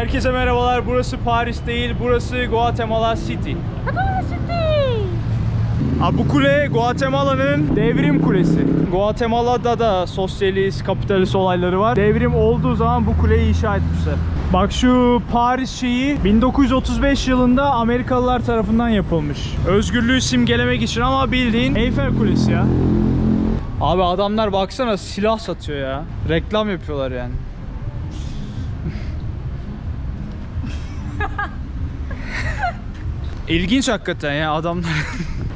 Herkese merhabalar. Burası Paris değil, burası Guatemala City. Abi bu kule Guatemala'nın devrim kulesi. Guatemala'da da sosyalist, kapitalist olayları var. Devrim olduğu zaman bu kuleyi inşa etmişler. Bak şu Paris şeyi 1935 yılında Amerikalılar tarafından yapılmış. Özgürlüğü simgelemek için ama bildiğin Eyfel Kulesi ya. Abi adamlar baksana silah satıyor ya. Reklam yapıyorlar yani. İlginç hakikaten ya adamlar.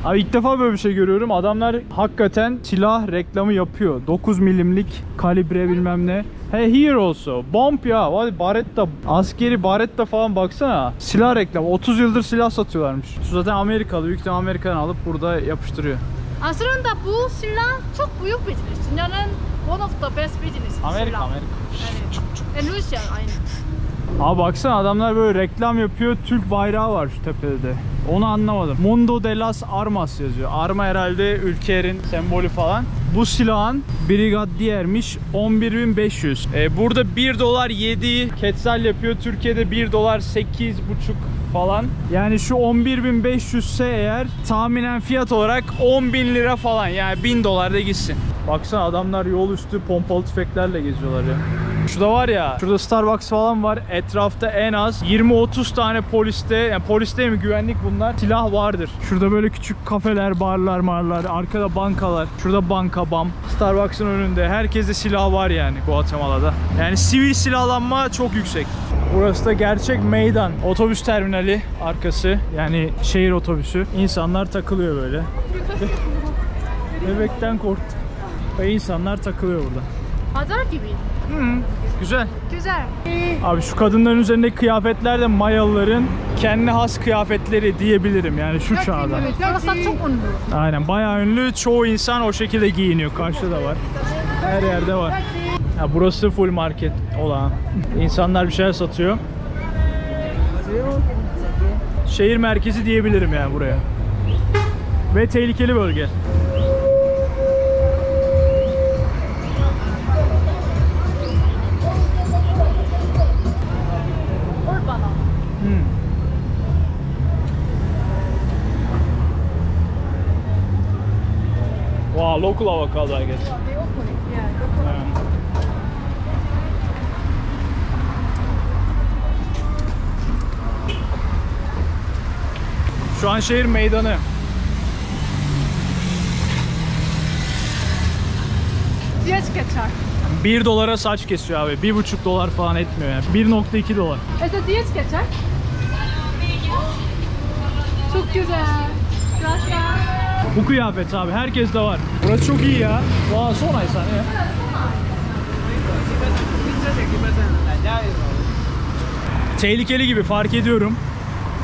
Abi ilk defa böyle bir şey görüyorum. Adamlar hakikaten silah reklamı yapıyor. 9 milimlik kalibre bilmem ne. Hey here also. Bomb ya. Baretta. Askeri Baretta falan baksana. Silah reklamı. 30 yıldır silah satıyorlarmış. Şu zaten Amerikalı. Büyük ihtimalle Amerika'dan alıp burada yapıştırıyor. Aslında bu silah çok büyük business. Dünyanın one of the best business. Amerika. Yani Rusya aynı. Abi baksana adamlar böyle reklam yapıyor. Türk bayrağı var şu tepede de. Onu anlamadım. Mundo de las Armas yazıyor. Arma herhalde ülkelerin sembolü falan. Bu silahın Brigadier'miş 11.500. Burada 1 dolar 7 quetzal yapıyor. Türkiye'de 1 dolar 8,5 falan. Yani şu 11.500 ise eğer tahminen fiyat olarak 10.000 lira falan. Yani 1000 dolar da gitsin. Baksana adamlar yol üstü pompalı tüfeklerle geziyorlar ya. Şurada var ya, şurada Starbucks falan var. Etrafta en az 20-30 tane poliste, yani polis değil mi, güvenlik bunlar, silah vardır. Şurada böyle küçük kafeler, barlar, marlar, arkada bankalar. Şurada banka, BAM. Starbucks'ın önünde. Herkeste silah var yani Guatemala'da. Yani sivil silahlanma çok yüksek. Burası da gerçek meydan. Otobüs terminali arkası. Yani şehir otobüsü. İnsanlar takılıyor böyle. Bebekten korktum. Ve insanlar takılıyor burada. Pazar gibi. Güzel. Güzel. Abi şu kadınların üzerindeki kıyafetler de Mayalıların kendi has kıyafetleri diyebilirim yani şu çağda. Burası çok ünlü. Aynen bayağı ünlü. Çoğu insan o şekilde giyiniyor. Karşıda da var. Her yerde var. Ya burası full market olan. İnsanlar bir şeyler satıyor. Şehir merkezi diyebilirim yani buraya. Ve tehlikeli bölge. Wow, local avocado I guess. Şu an şehir meydanı. Diyeç geçer. 1 dolara saç kesiyor abi. 1,5 dolar falan etmiyor yani. 1,2 dolar. Diyeç geçer. Çok güzel. Gracias. Bu kıyafet abi herkes de var. Burası çok iyi ya. Vaa son ay saniye. Tehlikeli gibi fark ediyorum.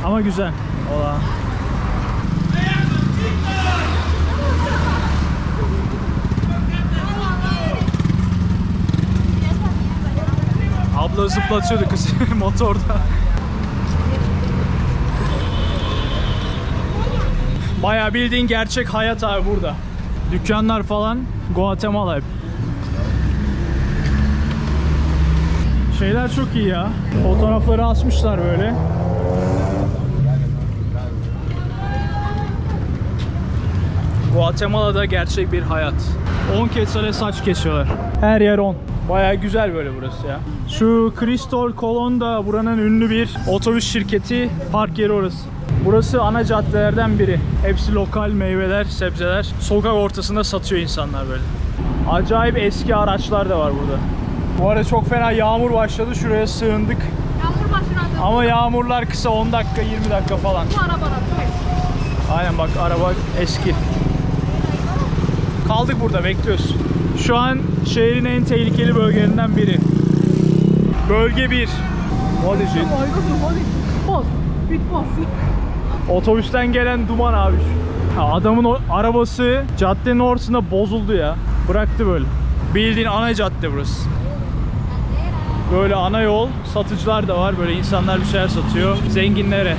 Ama güzel. Ola. Abla zıplatıyordu kız motorda. Bayağı bildiğin gerçek hayat abi burada. Dükkanlar falan Guatemala hep. Şeyler çok iyi ya. Fotoğrafları asmışlar böyle. Guatemala'da gerçek bir hayat. 10 quetzal'e saç kesiyorlar. Her yer 10. Bayağı güzel böyle burası ya. Şu Cristol Colon da buranın ünlü bir otobüs şirketi. Park yeri orası. Burası ana caddelerden biri. Hepsi lokal meyveler, sebzeler. Sokak ortasında satıyor insanlar böyle. Acayip eski araçlar da var burada. Bu arada çok fena yağmur başladı. Şuraya sığındık. Yağmur başladı. Ama yağmurlar kısa, 10 dakika 20 dakika falan. Bu araba çok. Aynen bak araba eski. Kaldık burada bekliyoruz. Şu an şehrin en tehlikeli bölgelerinden biri. Bölge 1. What is it? Boss. Big boss. Otobüsten gelen duman abi. Adamın o arabası caddenin ortasında bozuldu ya. Bıraktı böyle. Bildiğin ana cadde burası. Böyle ana yol, satıcılar da var. Böyle insanlar bir şeyler satıyor. Zenginlere.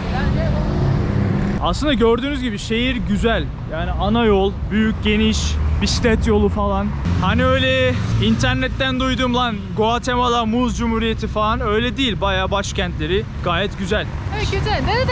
Aslında gördüğünüz gibi şehir güzel. Yani ana yol, büyük, geniş. Bisiklet yolu falan. Hani öyle internetten duyduğum lan Guatemala Muz Cumhuriyeti falan öyle değil. Bayağı başkentleri gayet güzel. Evet güzel. Nerede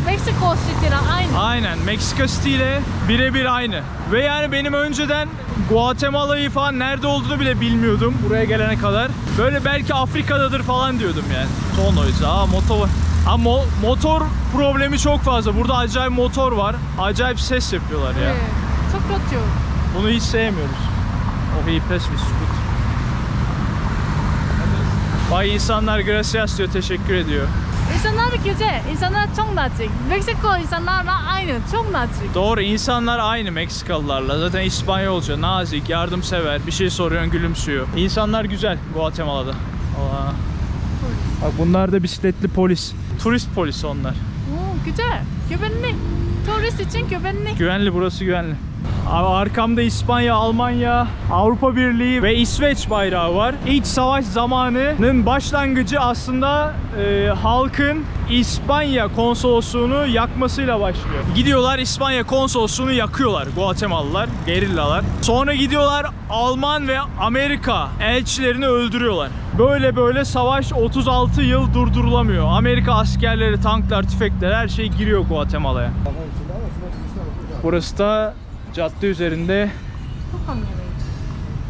Meksiko City'yle aynı. Aynen. Meksika City ile birebir aynı. Ve yani benim önceden Guatemala'yı falan nerede olduğunu bile bilmiyordum buraya gelene kadar. Böyle belki Afrika'dadır falan diyordum yani. Son oysa. Motor var. Ama motor problemi çok fazla. Burada acayip motor var. Acayip ses yapıyorlar ya. Evet. Çok kötü. Bunu hiç sevmiyoruz. O iyi pes bir scoot. Vay insanlar gracias diyor, teşekkür ediyor. İnsanlar güzel. İnsanlar çok nazik. Meksiko insanlarla aynı. Çok nazik. Doğru, insanlar aynı Meksikalılarla. Zaten İspanyolca, nazik, yardımsever. Bir şey soruyorsun, gülümsüyor. İnsanlar güzel Guatemala'da. Allah. Bak bunlar da bisikletli polis. Turist polisi onlar. Güzel. Güvenli. Turist için güvenli. Güvenli, burası güvenli. Abi arkamda İspanya, Almanya, Avrupa Birliği ve İsveç bayrağı var. İç savaş zamanının başlangıcı aslında halkın İspanya konsolosluğunu yakmasıyla başlıyor. Gidiyorlar İspanya konsolosluğunu yakıyorlar Guatemalalılar, gerillalar. Sonra gidiyorlar Alman ve Amerika elçilerini öldürüyorlar. Böyle savaş 36 yıl durdurulamıyor. Amerika askerleri, tanklar, tüfekler her şey giriyor Guatemala'ya. Burası da cadde üzerinde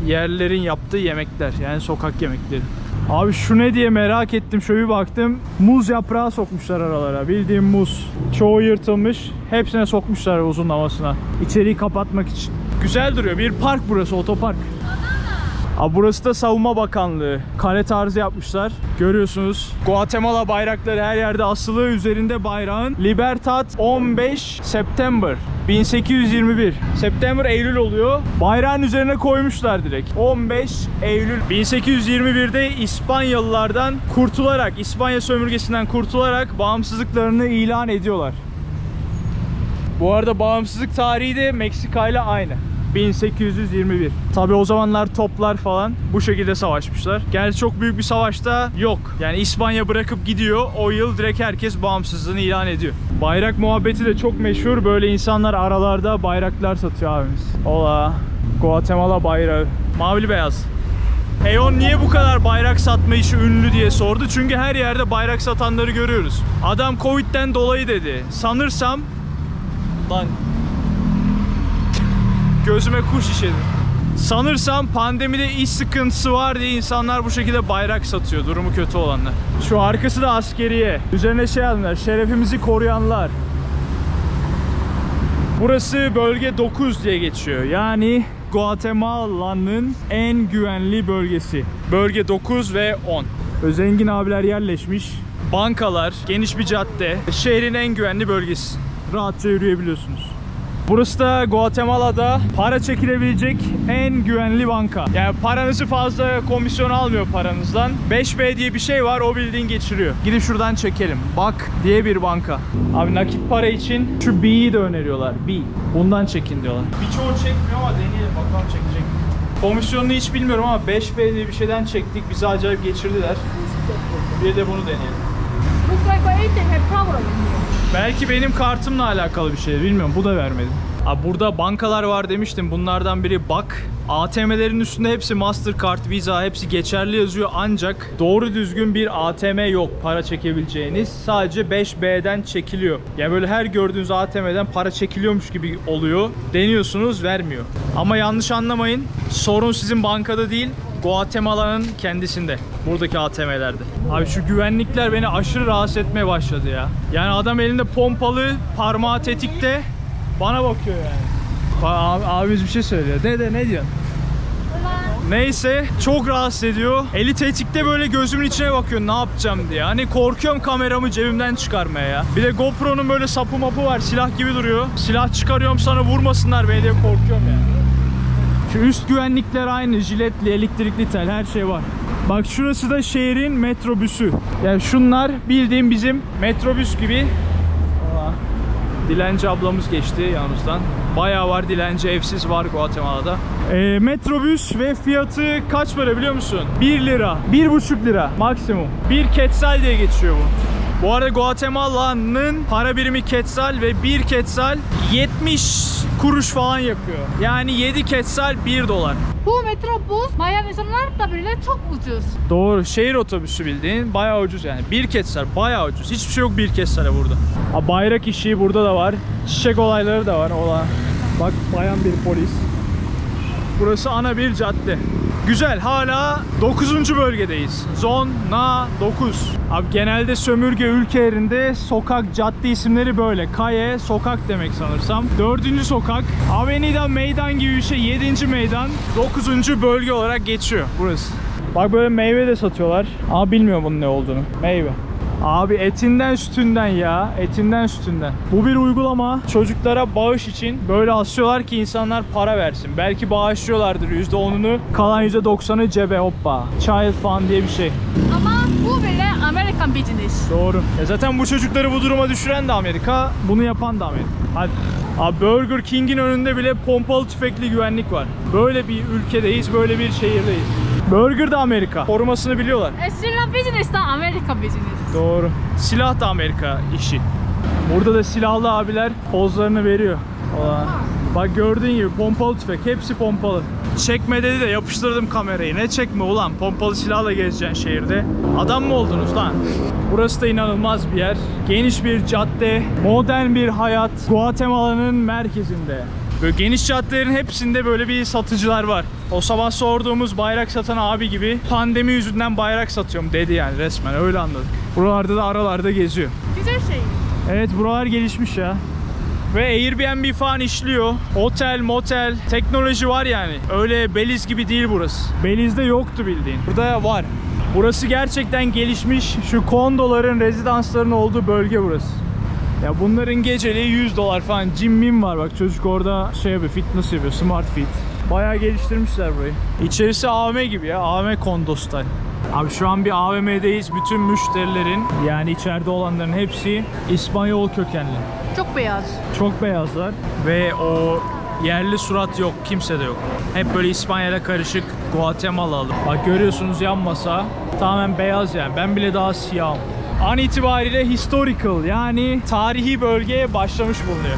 yerlerin yaptığı yemekler, yani sokak yemekleri. Abi şu ne diye merak ettim, şöyle bir baktım. Muz yaprağı sokmuşlar aralara, bildiğim muz. Çoğu yırtılmış, hepsine sokmuşlar uzunlamasına. İçeriği kapatmak için. Güzel duruyor, bir park burası, otopark. Abi burası da Savunma Bakanlığı. Kale tarzı yapmışlar. Görüyorsunuz. Guatemala bayrakları her yerde asılı. Üzerinde bayrağın Libertad 15 September 1821. September Eylül oluyor. Bayrağın üzerine koymuşlar direkt. 15 Eylül 1821'de İspanyalılardan kurtularak, İspanya sömürgesinden kurtularak bağımsızlıklarını ilan ediyorlar. Bu arada bağımsızlık tarihi de Meksika ile aynı. 1821. Tabii o zamanlar toplar falan bu şekilde savaşmışlar. Gerçi çok büyük bir savaşta yok. Yani İspanya bırakıp gidiyor. O yıl direkt herkes bağımsızlığını ilan ediyor. Bayrak muhabbeti de çok meşhur. Böyle insanlar aralarda bayraklar satıyor abimiz. Ola. Guatemala bayrağı. Mavili beyaz. Heyon niye bu kadar bayrak satma işi ünlü diye sordu. Çünkü her yerde bayrak satanları görüyoruz. Adam Covid'den dolayı dedi. Sanırsam lan gözüme kuş işedi. Sanırsam pandemide iş sıkıntısı var diye insanlar bu şekilde bayrak satıyor, durumu kötü olanlar. Şu arkası da askeriye. Üzerine şey yazmışlar, şerefimizi koruyanlar. Burası bölge 9 diye geçiyor. Yani Guatemala'nın en güvenli bölgesi. Bölge 9 ve 10. Zengin abiler yerleşmiş. Bankalar, geniş bir cadde. Şehrin en güvenli bölgesi. Rahatça yürüyebiliyorsunuz. Burası da Guatemala'da para çekilebilecek en güvenli banka. Yani paranızı fazla komisyon almıyor paranızdan. 5B diye bir şey var, o bildiğin geçiriyor. Gidip şuradan çekelim. Bak diye bir banka. Abi nakit para için şu B'yi de öneriyorlar. B. Bundan çekin diyorlar. Birçoğu çekmiyor ama deneyelim bakalım çekecek. Komisyonunu hiç bilmiyorum ama 5B diye bir şeyden çektik. Bizi acayip geçirdiler. Bir de bunu deneyelim. Belki benim kartımla alakalı bir şey, bilmiyorum, bu da vermedi. Abi burada bankalar var demiştim, bunlardan biri Bak. ATM'lerin üstünde hepsi Mastercard, Visa, hepsi geçerli yazıyor ancak doğru düzgün bir ATM yok para çekebileceğiniz. Sadece 5B'den çekiliyor. Yani böyle her gördüğünüz ATM'den para çekiliyormuş gibi oluyor. Deniyorsunuz, vermiyor. Ama yanlış anlamayın, sorun sizin bankada değil, Guatemala'nın kendisinde. Buradaki ATM'lerde. Abi şu güvenlikler beni aşırı rahatsız etmeye başladı ya. Yani adam elinde pompalı, parmağı tetikte bana bakıyor yani. Abimiz bir şey söylüyor. Dede ne diyorsun? Neyse, çok rahatsız ediyor. Eli tetikte böyle gözümün içine bakıyor ne yapacağım diye. Hani korkuyorum kameramı cebimden çıkarmaya ya. Bir de GoPro'nun böyle sapı mapı var, silah gibi duruyor. Silah çıkarıyorum sana vurmasınlar beni diye korkuyorum yani. Şu üst güvenlikler aynı, jiletli, elektrikli tel, her şey var. Bak şurası da şehrin metrobüsü. Yani şunlar bildiğim bizim metrobüs gibi. Dilenci ablamız geçti yanımızdan. Bayağı var dilenci, evsiz var Guatemala'da. Metrobüs ve fiyatı kaç para biliyor musun? 1 lira, 1,5 lira maksimum. 1 quetzal diye geçiyor bu. Bu arada Guatemala'nın para birimi quetzal ve 1 quetzal 70 kuruş falan yapıyor. Yani 7 quetzal 1 dolar. Bu metrobüs Miami'liler da bile çok ucuz. Doğru, şehir otobüsü bildiğin bayağı ucuz yani. 1 quetzal bayağı ucuz. Hiçbir şey yok 1 quetzal'e burada. Ha, bayrak işi burada da var. Çiçek olayları da var. Bak bayan bir polis. Burası ana bir cadde. Güzel, hala 9. bölgedeyiz. Zona 9. Abi genelde sömürge ülkelerinde sokak, cadde isimleri böyle. Calle, sokak demek sanırsam. 4. sokak, Avenida Meydan gibi bir şey. 7. meydan, 9. bölge olarak geçiyor burası. Bak böyle meyve de satıyorlar. Ama bilmiyorum bunun ne olduğunu. Meyve. Abi etinden sütünden ya. Etinden sütünden. Bu bir uygulama. Çocuklara bağış için böyle asıyorlar ki insanlar para versin. Belki bağışlıyorlardır %10'unu. Kalan %90'ı cebe, hoppa. Child Fund diye bir şey. Ama bu bile Amerikan business. Doğru. Zaten bu çocukları bu duruma düşüren de Amerika. Bunu yapan da Amerika. Hadi. Abi Burger King'in önünde bile pompalı tüfekli güvenlik var. Böyle bir ülkedeyiz, böyle bir şehirdeyiz. Burger da Amerika. Korumasını biliyorlar. Silah business de Amerika business. Doğru. Silah da Amerika işi. Burada da silahlı abiler pozlarını veriyor. Bak gördüğün gibi pompalı tüfek. Hepsi pompalı. Çekme dedi de yapıştırdım kamerayı. Ne çekme ulan? Pompalı silahla gezeceksin şehirde. Adam mı oldunuz lan? Burası da inanılmaz bir yer. Geniş bir cadde. Modern bir hayat. Guatemala'nın merkezinde. Böyle geniş caddelerin hepsinde böyle bir satıcılar var. O sabah sorduğumuz bayrak satan abi gibi pandemi yüzünden bayrak satıyorum dedi yani, resmen öyle anladık. Buralarda da aralarda geziyor. Güzel şey. Evet, buralar gelişmiş ya. Ve Airbnb falan işliyor. Otel, motel, teknoloji var yani. Öyle Belize gibi değil burası. Belize'de yoktu bildiğin. Burada var. Burası gerçekten gelişmiş. Şu kondoların, rezidansların olduğu bölge burası. Ya bunların geceliği 100 dolar falan. Gym mim var bak, çocuk orada şey yapıyor, fitness yapıyor, smart fit. Bayağı geliştirmişler burayı. İçerisi AVM gibi ya, AVM kondo style. Abi şu an bir AVM'deyiz. Bütün müşterilerin, yani içeride olanların hepsi İspanyol kökenli. Çok beyaz. Çok beyazlar ve o yerli surat yok, kimse de yok. Hep böyle İspanya'yla karışık Guatemalalı. Bak görüyorsunuz yan masa tamamen beyaz yani. Ben bile daha siyahım. An itibariyle historical, yani tarihi bölgeye başlamış bulunuyor.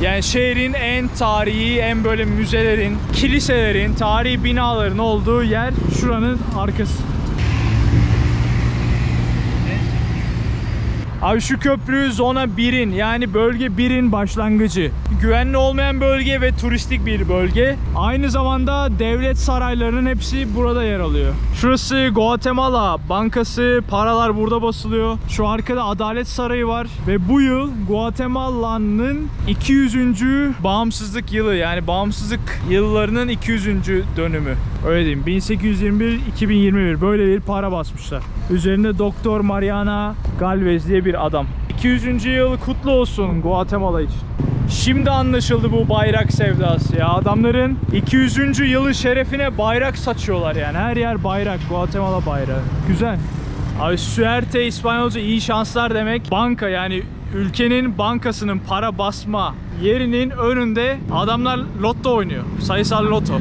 Yani şehrin en tarihi, en böyle müzelerin, kiliselerin, tarihi binaların olduğu yer şuranın arkası. Abi şu köprü zona 1'in, yani bölge 1'in başlangıcı. Güvenli olmayan bölge ve turistik bir bölge. Aynı zamanda devlet saraylarının hepsi burada yer alıyor. Şurası Guatemala Bankası, paralar burada basılıyor. Şu arkada Adalet Sarayı var. Ve bu yıl Guatemala'nın 200. bağımsızlık yılı, yani bağımsızlık yıllarının 200. dönümü. Öyle diyeyim, 1821-2021 böyle bir para basmışlar. Üzerinde Doktor Mariana Galvez diye bir adam. 200. yıl kutlu olsun Guatemala için. Şimdi anlaşıldı bu bayrak sevdası ya. Adamların 200. yılı şerefine bayrak saçıyorlar yani. Her yer bayrak, Guatemala bayrağı. Güzel. Abi suerte İspanyolca iyi şanslar demek. Banka, yani ülkenin bankasının para basma yerinin önünde adamlar lotto oynuyor. Sayısal loto.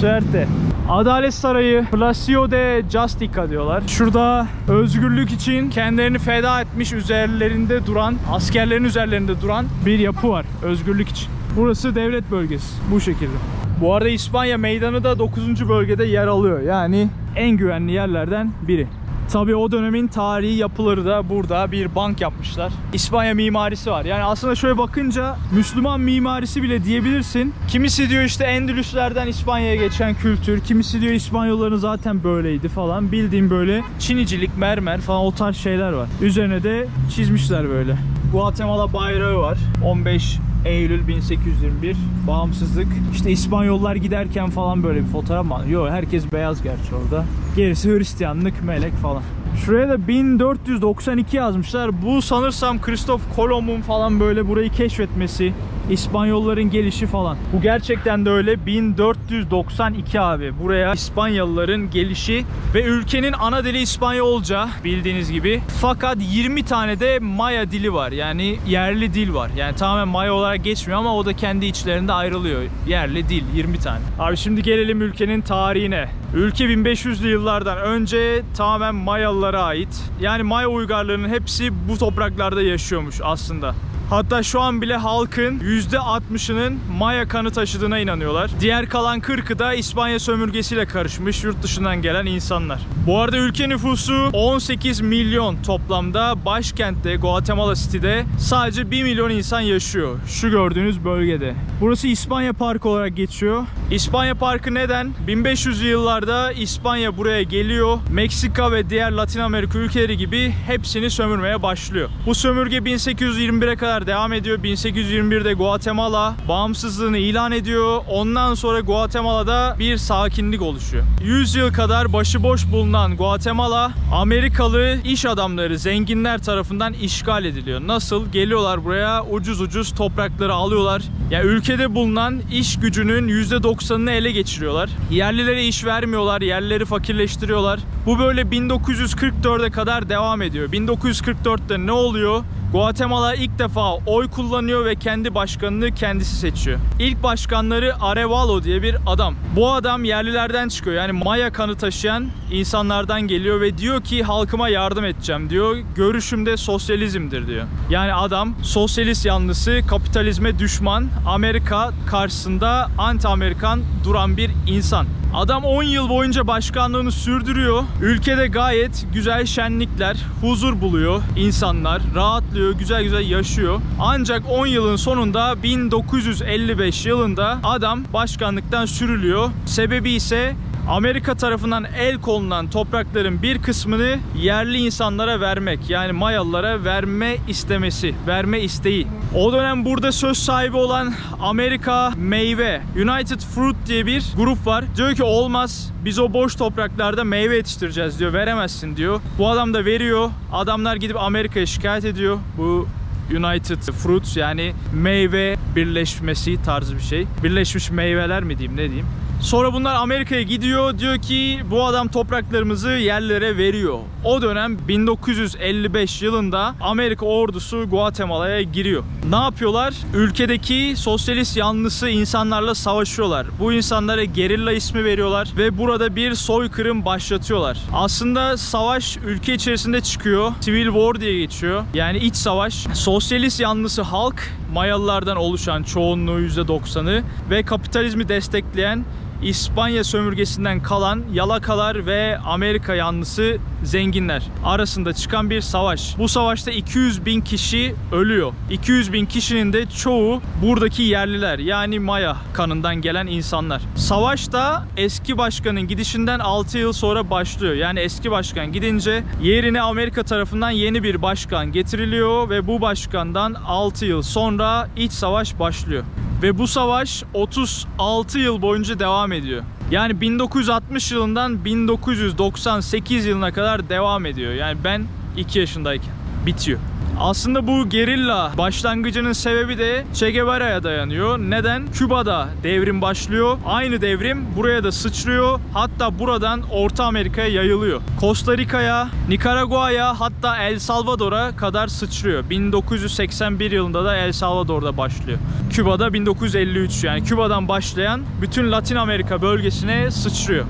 Suerte. Adalet Sarayı, Palacio de Justicia diyorlar. Şurada özgürlük için kendilerini feda etmiş, üzerlerinde duran, askerlerin üzerlerinde duran bir yapı var özgürlük için. Burası devlet bölgesi bu şekilde. Bu arada İspanya meydanı da 9. bölgede yer alıyor. Yani en güvenli yerlerden biri. Tabii o dönemin tarihi yapıları da burada, bir bank yapmışlar. İspanya mimarisi var. Yani aslında şöyle bakınca Müslüman mimarisi bile diyebilirsin. Kimisi diyor işte Endülüslerden İspanya'ya geçen kültür. Kimisi diyor İspanyolların zaten böyleydi falan. Bildiğim böyle çinicilik, mermer falan, o tarz şeyler var. Üzerine de çizmişler böyle. Guatemala bayrağı var. 15 Eylül 1821 bağımsızlık. İşte İspanyollar giderken falan böyle bir fotoğraf var. Yok, herkes beyaz gerçi orada. Gerisi Hristiyanlık, melek falan. Şuraya da 1492 yazmışlar. Bu sanırsam Kristof Kolomb'un falan böyle burayı keşfetmesi, İspanyolların gelişi falan. Bu gerçekten de öyle. 1492 abi. Buraya İspanyalıların gelişi ve ülkenin ana dili İspanyolca bildiğiniz gibi. Fakat 20 tane de Maya dili var. Yani yerli dil var. Yani tamamen Maya olarak geçmiyor ama o da kendi içlerinde ayrılıyor. Yerli dil 20 tane. Abi şimdi gelelim ülkenin tarihine. Ülke 1500'lü yıllardan önce tamamen Mayalılara ait. Yani Maya uygarlığının hepsi bu topraklarda yaşıyormuş aslında. Hatta şu an bile halkın %60'ının Maya kanı taşıdığına inanıyorlar. Diğer kalan 40'ı da İspanya sömürgesiyle karışmış yurt dışından gelen insanlar. Bu arada ülke nüfusu 18 milyon toplamda. Başkentte Guatemala City'de sadece 1 milyon insan yaşıyor. Şu gördüğünüz bölgede. Burası İspanya Parkı olarak geçiyor. İspanya Parkı neden? 1500'lü yıllarda İspanya buraya geliyor. Meksika ve diğer Latin Amerika ülkeleri gibi hepsini sömürmeye başlıyor. Bu sömürge 1821'e kadar devam ediyor. 1821'de Guatemala bağımsızlığını ilan ediyor. Ondan sonra Guatemala'da bir sakinlik oluşuyor. 100 yıl kadar başıboş bulunan Guatemala, Amerikalı iş adamları, zenginler tarafından işgal ediliyor. Nasıl? Geliyorlar buraya, ucuz ucuz toprakları alıyorlar. Yani ülkede bulunan iş gücünün %90'ını ele geçiriyorlar. Yerlilere iş vermiyorlar, yerlileri fakirleştiriyorlar. Bu böyle 1944'e kadar devam ediyor. 1944'te ne oluyor? Guatemala ilk defa oy kullanıyor ve kendi başkanını kendisi seçiyor. İlk başkanları Arevalo diye bir adam. Bu adam yerlilerden çıkıyor. Yani Maya kanı taşıyan insanlardan geliyor ve diyor ki halkıma yardım edeceğim diyor. Görüşüm de sosyalizmdir diyor. Yani adam sosyalist yanlısı, kapitalizme düşman, Amerika karşısında anti-Amerikan duran bir insan. Adam 10 yıl boyunca başkanlığını sürdürüyor. Ülkede gayet güzel şenlikler, huzur buluyor insanlar, rahatlıyor, güzel güzel yaşıyor. Ancak 10 yılın sonunda 1955 yılında adam başkanlıktan sürülüyor. Sebebi ise Amerika tarafından el konulan toprakların bir kısmını yerli insanlara vermek, yani Mayalılara verme istemesi, verme isteği. O dönem burada söz sahibi olan Amerika Meyve, United Fruit diye bir grup var. Diyor ki olmaz, biz o boş topraklarda meyve yetiştireceğiz diyor, veremezsin diyor. Bu adam da veriyor. Adamlar gidip Amerika'ya şikayet ediyor. Bu United Fruits, yani meyve birleşmesi tarzı bir şey. Birleşmiş meyveler mi diyeyim, ne diyeyim. Sonra bunlar Amerika'ya gidiyor. Diyor ki bu adam topraklarımızı yerlilere veriyor. O dönem 1955 yılında Amerika ordusu Guatemala'ya giriyor. Ne yapıyorlar? Ülkedeki sosyalist yanlısı insanlarla savaşıyorlar. Bu insanlara gerilla ismi veriyorlar ve burada bir soykırım başlatıyorlar. Aslında savaş ülke içerisinde çıkıyor. Civil War diye geçiyor. Yani iç savaş. Sosyalist yanlısı halk, Mayalılardan oluşan çoğunluğu %90'ı ve kapitalizmi destekleyen İspanya sömürgesinden kalan yalakalar ve Amerika yanlısı zenginler arasında çıkan bir savaş. Bu savaşta 200.000 kişi ölüyor. 200.000 kişinin de çoğu buradaki yerliler, yani Maya kanından gelen insanlar. Savaş da eski başkanın gidişinden 6 yıl sonra başlıyor. Yani eski başkan gidince yerine Amerika tarafından yeni bir başkan getiriliyor ve bu başkandan 6 yıl sonra iç savaş başlıyor. Ve bu savaş 36 yıl boyunca devam ediyor. Yani 1960 yılından 1998 yılına kadar devam ediyor. Yani ben 2 yaşındayken bitiyor. Aslında bu gerilla başlangıcının sebebi de Che Guevara'ya dayanıyor. Neden? Küba'da devrim başlıyor. Aynı devrim buraya da sıçrıyor. Hatta buradan Orta Amerika'ya yayılıyor. Costa Rica'ya, Nikaragua'ya, hatta El Salvador'a kadar sıçrıyor. 1981 yılında da El Salvador'da başlıyor. Küba'da 1953, yani Küba'dan başlayan bütün Latin Amerika bölgesine sıçrıyor.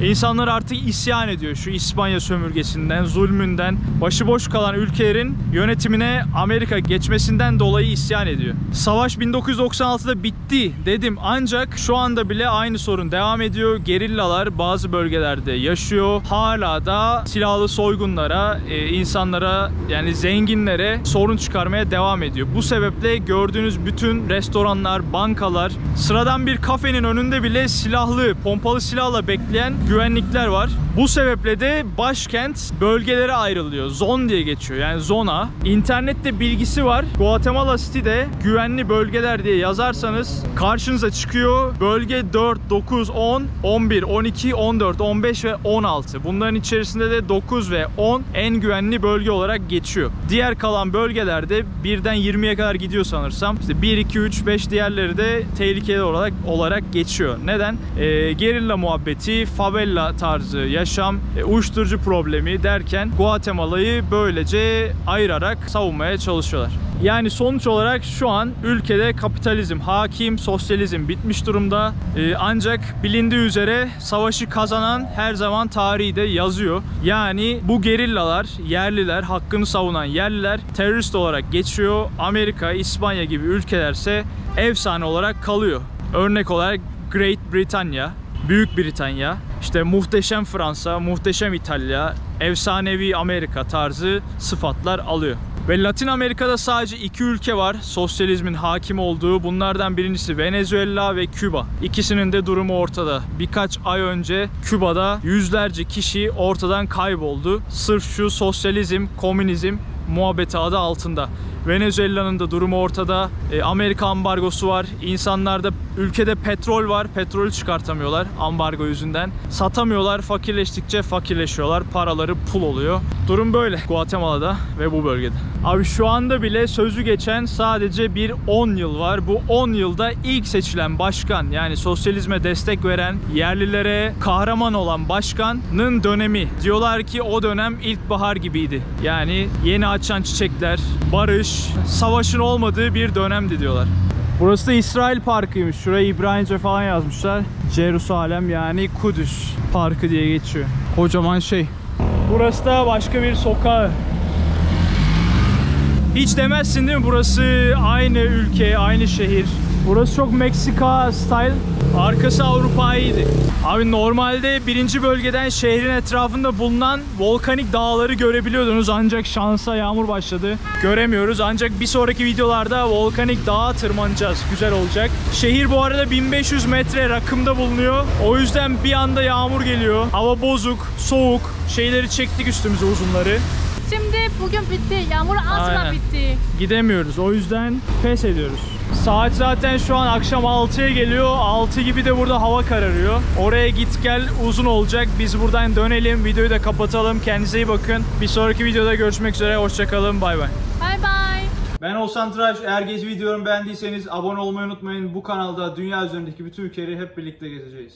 İnsanlar artık isyan ediyor şu İspanya sömürgesinden, zulmünden, başıboş kalan ülkelerin yönetimine Amerika geçmesinden dolayı isyan ediyor. Savaş 1996'da bitti dedim, ancak şu anda bile aynı sorun devam ediyor. Gerillalar bazı bölgelerde yaşıyor. Hala da silahlı soygunlara, insanlara, yani zenginlere sorun çıkarmaya devam ediyor. Bu sebeple gördüğünüz bütün restoranlar, bankalar, sıradan bir kafenin önünde bile silahlı, pompalı silahla bekleyen güvenlikler var. Bu sebeple de başkent bölgelere ayrılıyor. Zon diye geçiyor. Yani zona. İnternette bilgisi var. Guatemala City'de güvenli bölgeler diye yazarsanız karşınıza çıkıyor. Bölge 4, 9, 10, 11, 12, 14, 15 ve 16. Bunların içerisinde de 9 ve 10 en güvenli bölge olarak geçiyor. Diğer kalan bölgelerde 1'den 20'ye kadar gidiyor sanırsam. İşte 1, 2, 3, 5 diğerleri de tehlikeli olarak geçiyor. Neden? Gerilla muhabbeti, favela tarzı yaşam, uyuşturucu problemi derken Guatemala'yı böylece ayırarak savunmaya çalışıyorlar. Yani sonuç olarak şu an ülkede kapitalizm hakim, sosyalizm bitmiş durumda. Ancak bilindiği üzere savaşı kazanan her zaman tarihi de yazıyor. Yani bu gerillalar, yerliler, hakkını savunan yerliler terörist olarak geçiyor. Amerika, İspanya gibi ülkelerse efsane olarak kalıyor. Örnek olarak Great Britannia, Büyük Britanya, işte muhteşem Fransa, muhteşem İtalya, efsanevi Amerika tarzı sıfatlar alıyor. Ve Latin Amerika'da sadece 2 ülke var sosyalizmin hakim olduğu. Bunlardan birincisi Venezuela ve Küba. İkisinin de durumu ortada. Birkaç ay önce Küba'da yüzlerce kişi ortadan kayboldu. Sırf şu sosyalizm, komünizm muhabbeti adı altında. Venezuela'nın da durumu ortada. Amerika ambargosu var. İnsanlarda ülkede petrol var. Petrolü çıkartamıyorlar ambargo yüzünden. Satamıyorlar. Fakirleştikçe fakirleşiyorlar. Paraları pul oluyor. Durum böyle Guatemala'da ve bu bölgede. Abi şu anda bile sözü geçen sadece bir 10 yıl var. Bu 10 yılda ilk seçilen başkan, yani sosyalizme destek veren, yerlilere kahraman olan başkanın dönemi. Diyorlar ki o dönem ilkbahar gibiydi. Yani yeni açan çiçekler, barış, savaşın olmadığı bir dönemdi diyorlar. Burası da İsrail Parkı'ymış. Şuraya İbranice falan yazmışlar. Jerusalem yani Kudüs Parkı diye geçiyor. Kocaman şey. Burası da başka bir sokağı. Hiç demezsin değil mi? Burası aynı ülke, aynı şehir. Burası çok Meksika style. Arkası Avrupa'ydı. Abi normalde birinci bölgeden şehrin etrafında bulunan volkanik dağları görebiliyordunuz. Ancak şansa yağmur başladı. Göremiyoruz. Ancak bir sonraki videolarda volkanik dağa tırmanacağız. Güzel olacak. Şehir bu arada 1500 metre rakımda bulunuyor. O yüzden bir anda yağmur geliyor. Hava bozuk, soğuk. Şeyleri çektik üstümüze, uzunları. Şimdi bugün bitti. Yağmur asla bitti. Gidemiyoruz. O yüzden pes ediyoruz. Saat zaten şu an akşam 6'ya geliyor. 6 gibi de burada hava kararıyor. Oraya git gel uzun olacak. Biz buradan dönelim. Videoyu da kapatalım. Kendinize iyi bakın. Bir sonraki videoda görüşmek üzere. Hoşçakalın. Bay bay. Bay bay. Ben Oğuzhan Tıraş. Eğer gezi videomu beğendiyseniz abone olmayı unutmayın. Bu kanalda dünya üzerindeki bütün ülkeleri hep birlikte gezeceğiz.